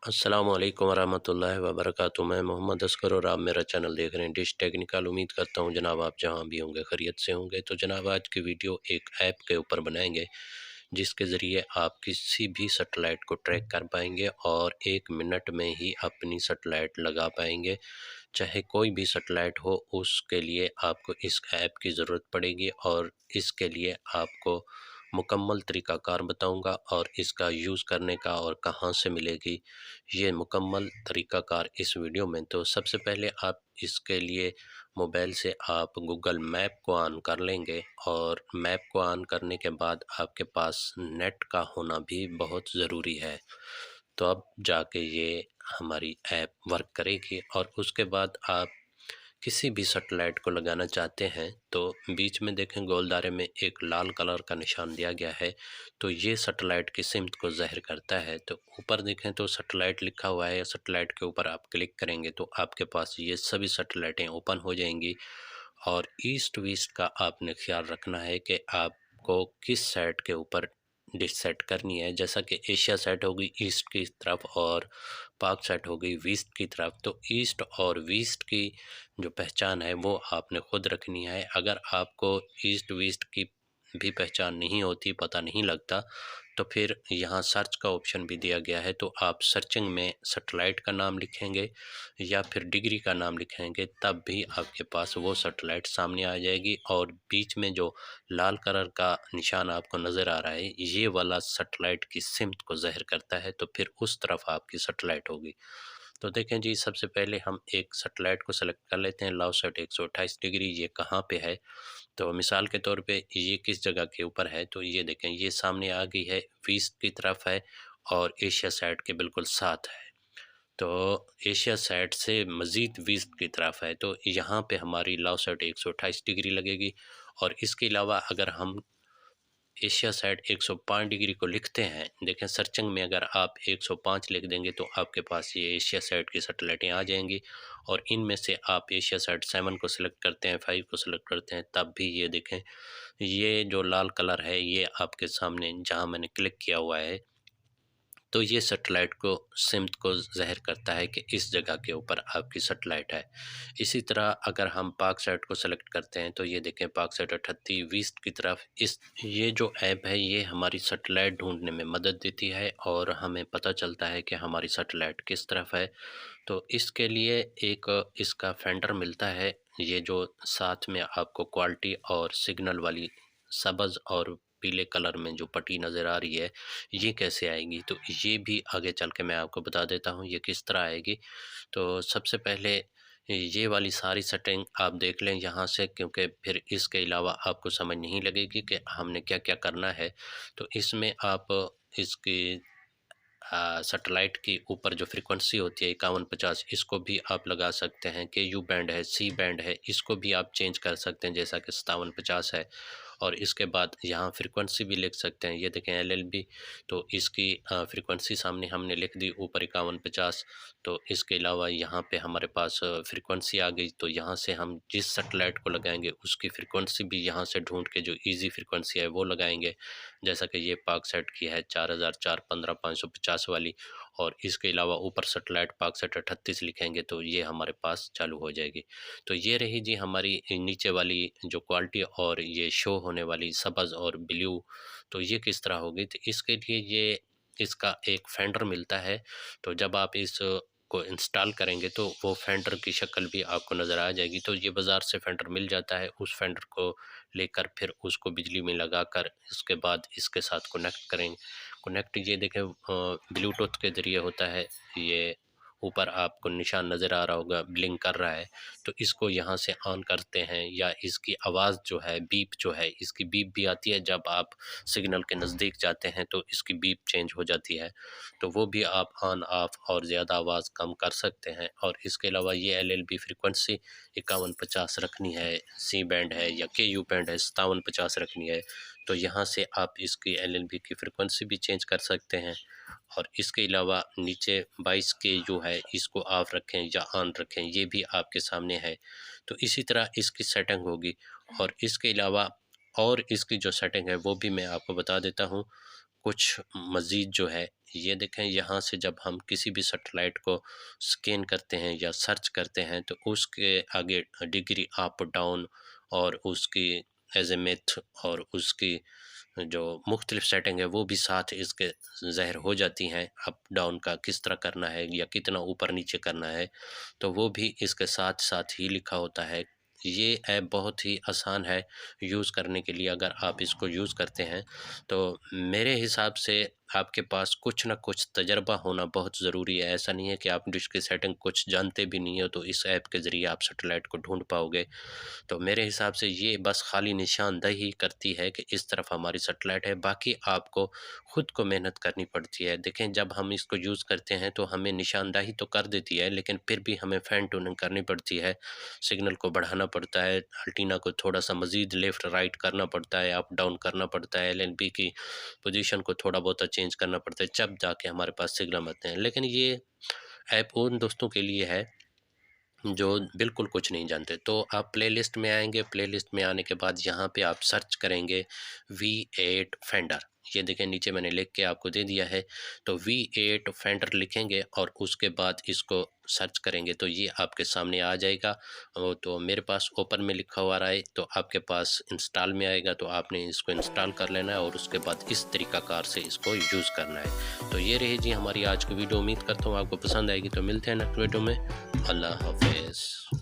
अस्सलामुअलैकुम वरहमतुल्लाहि वबरकातुहू। मैं मोहम्मद असगर और आप मेरा चैनल देख रहे हैं डिश टेक्निकल। उम्मीद करता हूँ जनाब आप जहाँ भी होंगे खैरियत से होंगे। तो जनाब आज की वीडियो एक ऐप के ऊपर बनाएंगे जिसके ज़रिए आप किसी भी सैटेलाइट को ट्रैक कर पाएंगे और 1 मिनट में ही अपनी सैटेलाइट लगा पाएंगे। चाहे कोई भी सैटेलाइट हो उसके लिए आपको इस ऐप की ज़रूरत पड़ेगी और इसके लिए आपको मुकम्मल तरीक़ाकार बताऊंगा और इसका यूज़ करने का और कहाँ से मिलेगी ये मुकम्मल तरीक़ाकार इस वीडियो में। तो सबसे पहले आप इसके लिए मोबाइल से आप गूगल मैप को ऑन कर लेंगे और मैप को ऑन करने के बाद आपके पास नेट का होना भी बहुत ज़रूरी है। तो अब जाके ये हमारी ऐप वर्क करेगी और उसके बाद आप किसी भी सैटेलाइट को लगाना चाहते हैं तो बीच में देखें गोल दायरे में एक लाल कलर का निशान दिया गया है। तो ये सैटेलाइट की सिमत को ज़ाहिर करता है। तो ऊपर देखें तो सैटेलाइट लिखा हुआ है। सैटेलाइट के ऊपर आप क्लिक करेंगे तो आपके पास ये सभी सैटेलाइटें ओपन हो जाएंगी और ईस्ट वेस्ट का आपने ख्याल रखना है कि आपको किस साइड के ऊपर डिश सेट करनी है। जैसा कि एशिया सेट होगी ईस्ट की तरफ और पाक सेट हो गई वेस्ट की तरफ। तो ईस्ट और वेस्ट की जो पहचान है वो आपने ख़ुद रखनी है। अगर आपको ईस्ट वेस्ट की भी पहचान नहीं होती, पता नहीं लगता, तो फिर यहाँ सर्च का ऑप्शन भी दिया गया है। तो आप सर्चिंग में सैटेलाइट का नाम लिखेंगे या फिर डिग्री का नाम लिखेंगे तब भी आपके पास वो सैटेलाइट सामने आ जाएगी। और बीच में जो लाल कलर का निशान आपको नज़र आ रहा है ये वाला सैटेलाइट की सिमत को ज़ाहिर करता है। तो फिर उस तरफ आपकी सैटेलाइट होगी। तो देखें जी, सबसे पहले हम एक सैटेलाइट को सेलेक्ट कर लेते हैं। लाओसेट 128 डिग्री ये कहाँ पे है। तो मिसाल के तौर पे ये किस जगह के ऊपर है। तो ये देखें ये सामने आ गई है, वेस्ट की तरफ है और एशिया साइड के बिल्कुल साथ है। तो एशिया साइड से मज़ीद वेस्ट की तरफ है। तो यहाँ पे हमारी लाओसेट 128 डिग्री लगेगी। और इसके अलावा अगर हम एशिया साइड 105 डिग्री को लिखते हैं, देखें सर्चिंग में अगर आप 105 लिख देंगे तो आपके पास ये एशिया साइड की सैटेलाइटें आ जाएंगी। और इनमें से आप एशिया साइड 7 को सिलेक्ट करते हैं, 5 को सिलेक्ट करते हैं, तब भी ये देखें ये जो लाल कलर है ये आपके सामने जहां मैंने क्लिक किया हुआ है तो ये सैटेलाइट को सिमत को ज़ाहिर करता है कि इस जगह के ऊपर आपकी सैटेलाइट है। इसी तरह अगर हम पाक साइड को सेलेक्ट करते हैं तो ये देखें पाक साइड 38 वेस्ट की तरफ। इस ये जो ऐप है ये हमारी सैटेलाइट ढूंढने में मदद देती है और हमें पता चलता है कि हमारी सैटेलाइट किस तरफ है। तो इसके लिए एक इसका फेंडर मिलता है, ये जो साथ में आपको क्वालिटी और सिग्नल वाली सब्ज़ और पीले कलर में जो पट्टी नज़र आ रही है ये कैसे आएगी। तो ये भी आगे चल के मैं आपको बता देता हूँ ये किस तरह आएगी। तो सबसे पहले ये वाली सारी सेटिंग आप देख लें यहाँ से, क्योंकि फिर इसके अलावा आपको समझ नहीं लगेगी कि हमने क्या क्या करना है। तो इसमें आप इसकी सैटेलाइट की ऊपर जो फ्रीक्वेंसी होती है 5150 इसको भी आप लगा सकते हैं कि यू बैंड है, सी बैंड है, इसको भी आप चेंज कर सकते हैं जैसा कि 5750 है। और इसके बाद यहाँ फ्रीक्वेंसी भी लिख सकते हैं। ये देखें एलएलबी, तो इसकी फ्रीक्वेंसी सामने हमने लिख दी ऊपर 5150। तो इसके अलावा यहाँ पे हमारे पास फ्रीक्वेंसी आ गई। तो यहाँ से हम जिस सैटेलाइट को लगाएंगे उसकी फ्रीक्वेंसी भी यहाँ से ढूंढ के जो इजी फ्रीक्वेंसी है वो लगाएंगे। जैसा कि ये पाक सेट की है 4004 550 वाली। और इसके अलावा ऊपर सैटेलाइट पाक सेट 38 लिखेंगे तो ये हमारे पास चालू हो जाएगी। तो ये रही जी हमारी नीचे वाली जो क्वालिटी और ये शो होने वाली सब्ज़ और ब्लू। तो ये किस तरह होगी। तो इसके लिए ये इसका एक फेंडर मिलता है। तो जब आप इस को इंस्टॉल करेंगे तो वो फेंडर की शक्ल भी आपको नज़र आ जाएगी। तो ये बाज़ार से फेंडर मिल जाता है, उस फेंडर को लेकर फिर उसको बिजली में लगाकर इसके बाद इसके साथ कनेक्ट करेंगे। कनेक्ट ये देखें ब्लूटूथ के ज़रिए होता है। ये ऊपर आपको निशान नज़र आ रहा होगा, ब्लिंक कर रहा है। तो इसको यहाँ से ऑन करते हैं या इसकी आवाज़ जो है बीप जो है, इसकी बीप भी आती है जब आप सिग्नल के नज़दीक जाते हैं तो इसकी बीप चेंज हो जाती है। तो वो भी आप ऑन ऑफ और ज़्यादा आवाज़ कम कर सकते हैं। और इसके अलावा ये एलएलबी फ्रीक्वेंसी 5150 रखनी है, सी बैंड है या के यू बैंड है 5750 रखनी है। तो यहाँ से आप इसकी एलएलबी की फ्रीक्वेंसी भी चेंज कर सकते हैं। और इसके अलावा नीचे 22 के जो है इसको ऑफ रखें या ऑन रखें, ये भी आपके सामने है। तो इसी तरह इसकी सेटिंग होगी। और इसके अलावा और इसकी जो सेटिंग है वो भी मैं आपको बता देता हूँ। कुछ मज़ीद जो है, ये देखें यहाँ से जब हम किसी भी सैटेलाइट को स्कैन करते हैं या सर्च करते हैं तो उसके आगे डिग्री अप डाउन और उसकी एज़िमुथ और उसकी जो मुख्तलिफ सेटिंग है वो भी साथ इसके ज़ाहिर हो जाती हैं। अप डाउन का किस तरह करना है या कितना ऊपर नीचे करना है, तो वो भी इसके साथ साथ ही लिखा होता है। ये ऐप बहुत ही आसान है यूज़ करने के लिए। अगर आप इसको यूज़ करते हैं तो मेरे हिसाब से आपके पास कुछ ना कुछ तजर्बा होना बहुत ज़रूरी है। ऐसा नहीं है कि आप डिश की सेटिंग कुछ जानते भी नहीं हो तो इस ऐप के ज़रिए आप सैटेलाइट को ढूंढ पाओगे। तो मेरे हिसाब से ये बस खाली निशानदही करती है कि इस तरफ हमारी सैटेलाइट है, बाकी आपको खुद को मेहनत करनी पड़ती है। देखें, जब हम इसको यूज़ करते हैं तो हमें निशानदही तो कर देती है, लेकिन फिर भी हमें फ़ाइन ट्यूनिंग करनी पड़ती है। सिग्नल को बढ़ाना पड़ता है, एंटीना को थोड़ा-सा मज़ीद लेफ़्ट राइट करना पड़ता है, अप डाउन करना पड़ता है, एलएनबी की पोज़ीशन को थोड़ा बहुत चेंज करना पड़ता है, जब जाके हमारे पास सिग्नल आते हैं। लेकिन ये ऐप उन दोस्तों के लिए है जो बिल्कुल कुछ नहीं जानते। तो आप प्लेलिस्ट में आएँगे, प्लेलिस्ट में आने के बाद यहाँ पे आप सर्च करेंगे V8 फेंडर। ये देखें, नीचे मैंने लिख के आपको दे दिया है। तो V8 फेंडर लिखेंगे और उसके बाद इसको सर्च करेंगे तो ये आपके सामने आ जाएगा। तो मेरे पास ओपन में लिखा हुआ रहा है, तो आपके पास इंस्टॉल में आएगा, तो आपने इसको इंस्टॉल कर लेना है और उसके बाद इस तरीक़ाकार से इसको यूज़ करना है। तो ये रही जी हमारी आज की वीडियो। उम्मीद करता हूँ आपको पसंद आएगी। तो मिलते हैं नेक्स्ट वीडियो में। अल्लाह हाफ़िज़।